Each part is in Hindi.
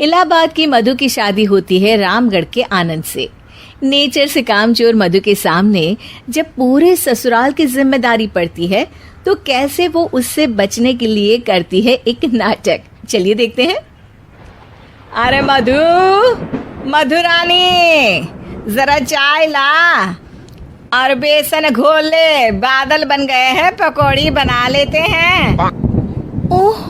इलाहाबाद की मधु की शादी होती है रामगढ़ के आनंद से। नेचर से कामचोर मधु के सामने जब पूरे ससुराल की जिम्मेदारी पड़ती है तो कैसे वो उससे बचने के लिए करती है एक नाटक। चलिए देखते हैं। अरे मधु, मधु रानी, जरा चाय ला और बेसन घोल ले। बादल बन गए हैं, पकौड़ी बना लेते हैं। ओह,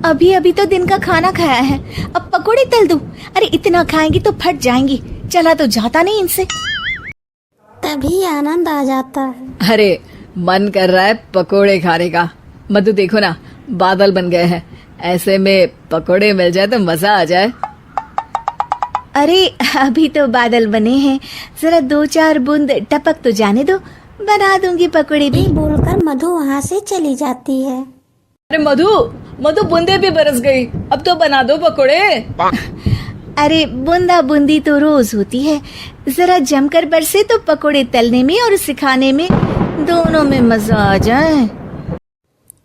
अभी अभी तो दिन का खाना खाया है, अब पकौड़ी तल दूं? अरे इतना खाएंगी तो फट जाएंगी, चला तो जाता नहीं इनसे। तभी आनंद आ जाता है। अरे मन कर रहा है पकोड़े खाने का। मधु देखो ना, बादल बन गए हैं, ऐसे में पकोड़े मिल जाए तो मजा आ जाए। अरे अभी तो बादल बने हैं, जरा 2-4 बूंद टपक तो जाने दो, बना दूंगी पकोड़े भी। बोलकर मधु वहाँ से चली जाती है। अरे मधु, मधु बूंदे भी बरस गई, अब तो बना दो पकोड़े। अरे बूंदा बूंदी तो रोज होती है, जरा जमकर बरसे तो पकोड़े तलने में और सिखाने में दोनों में मजा आ जाए।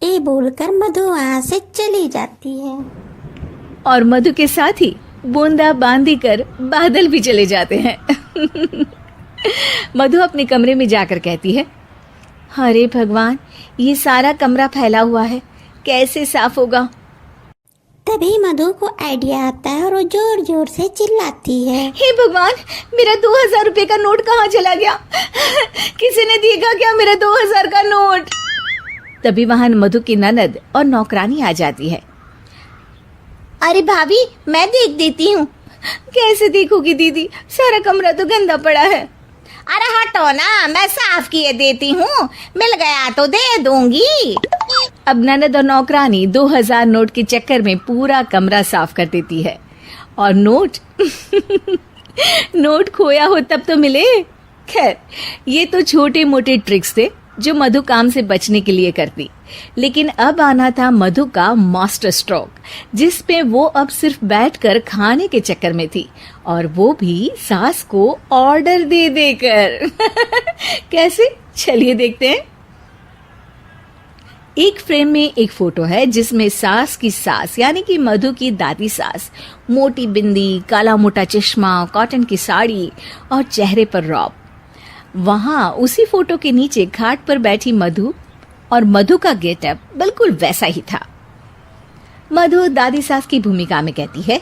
ये बोलकर मधु वहाँ से चली जाती है। और मधु के साथ ही बूंदा बांदी कर बादल भी चले जाते हैं। मधु अपने कमरे में जाकर कहती है, अरे भगवान, ये सारा कमरा फैला हुआ है, कैसे साफ होगा। तभी मधु को आइडिया आता है और वो जोर जोर से चिल्लाती है, हे भगवान, मेरा 2000 रुपए का नोट कहाँ चला गया? किसी ने देखा क्या मेरा 2000 का नोट? तभी वहां मधु की ननद और नौकरानी आ जाती है। अरे भाभी, मैं देख देती हूँ। कैसे देखोगी दीदी, सारा कमरा तो गंदा पड़ा है। अरे हटो ना, मैं साफ किए देती हूँ, मिल गया तो दे दूंगी। अब ननद और नौकरानी 2000 नोट के चक्कर में पूरा कमरा साफ कर देती है। और नोट नोट खोया हो तब तो मिले। खैर, ये तो छोटे मोटे ट्रिक्स थे जो मधु काम से बचने के लिए करती। लेकिन अब आना था मधु का मास्टर स्ट्रोक, जिस पे वो अब सिर्फ बैठकर खाने के चक्कर में थी, और वो भी सास को ऑर्डर दे देकर। कैसे? चलिए देखते हैं। एक फ्रेम में एक फोटो है जिसमें सास की सास यानी कि मधु की दादी सास, मोटी बिंदी, काला मोटा चश्मा, कॉटन की साड़ी और चेहरे पर रौब। वहां उसी फोटो के नीचे खाट पर बैठी मधु, और मधु का गेटअप बिल्कुल वैसा ही था। मधु दादी सास की भूमिका में कहती है,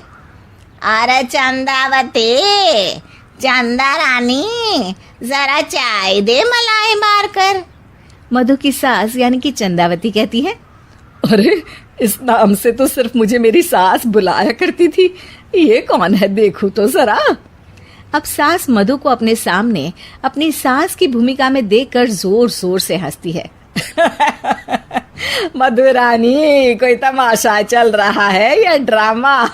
अरे चंदावती, चंदा रानी, जरा चाय दे मलाई मारकर। मधु की सास यानी कि चंदावती कहती है, अरे इस नाम से तो सिर्फ मुझे मेरी सास बुलाया करती थी, ये कौन है देखूं तो जरा। अब सास मधु को अपने सामने अपनी सास की भूमिका में देखकर जोर जोर से हंसती है। मधु रानी, कोई तमाशा चल रहा है या ड्रामा?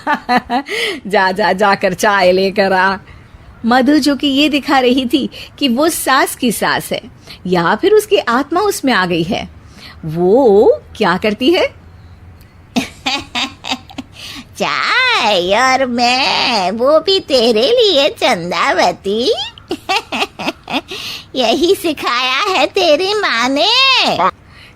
जाकर चाय लेकर आ। मधु जो कि ये दिखा रही थी कि वो सास की सास है या फिर उसकी आत्मा उसमें आ गई है, वो क्या करती है? चाय और मैं, वो भी तेरे लिए चंदावती। यही सिखाया है तेरी माँ ने।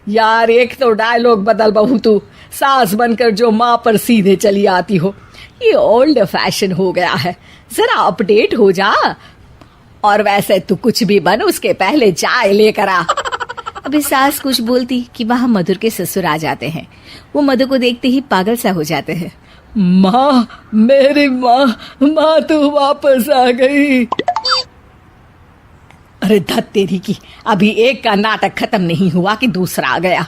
यार, एक तो डायलॉग बदल बहू, तू सास बनकर जो माँ पर सीधे चली आती हो, ये ओल्ड फैशन हो गया है, जरा अपडेट हो जा। और वैसे तू कुछ भी बन, उसके पहले चाय लेकर आ। अभी सास कुछ बोलती कि वहां मधुर के ससुर आ जाते हैं। वो मधु को देखते ही पागल सा हो जाते हैं। माँ, मेरी माँ, माँ तू वापस आ गई। अरे धत तेरी की, अभी एक का नाटक खत्म नहीं हुआ कि दूसरा आ गया।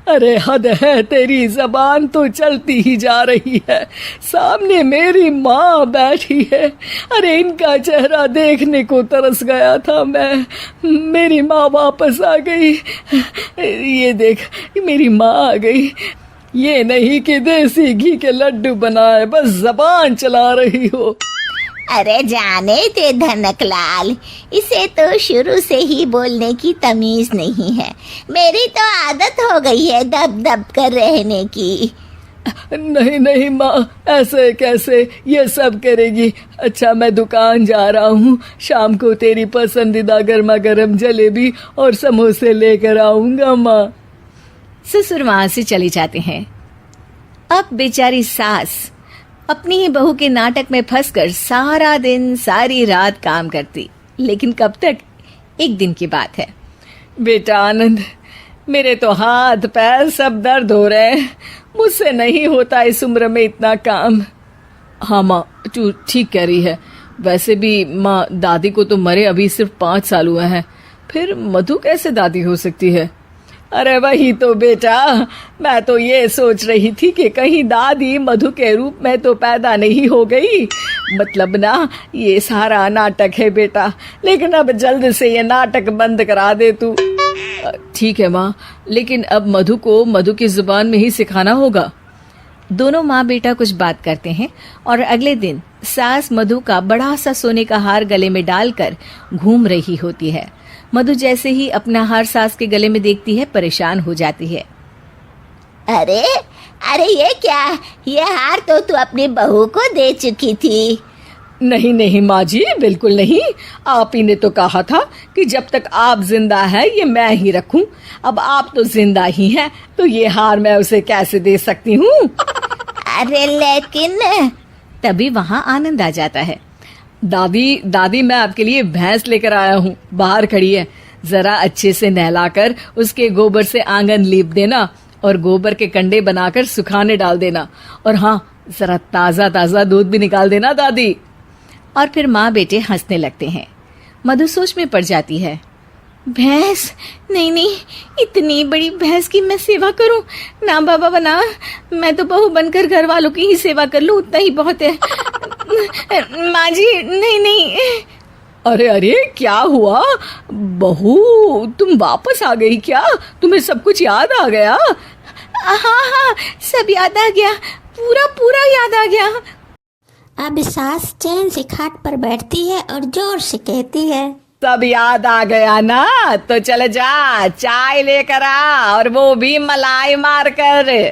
अरे हद है तेरी, जबान तो चलती ही जा रही है, सामने मेरी माँ बैठी है। अरे इनका चेहरा देखने को तरस गया था मैं। मेरी माँ वापस आ गई, ये देख मेरी माँ आ गई। ये नहीं कि देसी घी के लड्डू बनाए बस जबान चला रही हो। अरे जाने ते धनकलाल, इसे तो शुरू से ही बोलने की तमीज नहीं है। मेरी तो आदत हो गई है दब दब कर रहने की। नहीं नहीं माँ, ऐसे कैसे ये सब करेगी? अच्छा, मैं दुकान जा रहा हूँ, शाम को तेरी पसंदीदा गर्मा गर्म जलेबी और समोसे लेकर आऊंगा माँ। ससुर वहां से चले जाते हैं। अब बेचारी सास अपनी ही बहू के नाटक में फंसकर सारा दिन सारी रात काम करती। लेकिन कब तक? एक दिन की बात है। बेटा आनंद, मेरे तो हाथ पैर सब दर्द हो रहे हैं, मुझसे नहीं होता इस उम्र में इतना काम। हाँ माँ, तू ठीक कह रही है। वैसे भी माँ, दादी को तो मरे अभी सिर्फ 5 साल हुए हैं, फिर मधु कैसे दादी हो सकती है? अरे वही तो बेटा, मैं तो ये सोच रही थी कि कहीं दादी मधु के रूप में तो पैदा नहीं हो गई। मतलब ना, ये सारा नाटक है बेटा, लेकिन अब जल्द से ये नाटक बंद करा दे तू। ठीक है माँ, लेकिन अब मधु को मधु की जुबान में ही सिखाना होगा। दोनों माँ बेटा कुछ बात करते हैं और अगले दिन सास मधु का बड़ा सा सोने का हार गले में डालकर घूम रही होती है। मधु जैसे ही अपना हार सास के गले में देखती है, परेशान हो जाती है। अरे अरे ये क्या? ये हार तो तू अपनी बहू को दे चुकी थी। नहीं नहीं माँ जी, बिल्कुल नहीं। आप ही ने तो कहा था कि जब तक आप जिंदा है ये मैं ही रखूं। अब आप तो जिंदा ही हैं, तो ये हार मैं उसे कैसे दे सकती हूँ? अरे लेकिन तभी वहाँ आनंद आ जाता है। दादी मैं आपके लिए भैंस लेकर आया हूँ, बाहर खड़ी है। जरा अच्छे से नहलाकर उसके गोबर से आंगन लीप देना और गोबर के कंडे बनाकर सुखाने डाल देना। और हाँ, जरा ताजा ताजा दूध भी निकाल देना दादी। और फिर माँ बेटे हंसने लगते हैं। मधु सोच में पड़ जाती है। भैंस? नहीं नहीं, इतनी बड़ी भैंस की मैं सेवा करूं? ना बाबा बना, मैं तो बहू बनकर घर वालों की ही सेवा कर लूं, उतना ही बहुत है। माँ जी, नहीं नहीं। अरे अरे, क्या हुआ बहू, तुम वापस आ गई क्या? तुम्हें सब कुछ याद आ गया? हाँ हाँ, सब याद आ गया, पूरा पूरा याद आ गया। अब सास चैन से खाट पर बैठती है और जोर से कहती है, सब याद आ गया ना? तो चले जा, चाय लेकर आ, और वो भी मलाई मार कर।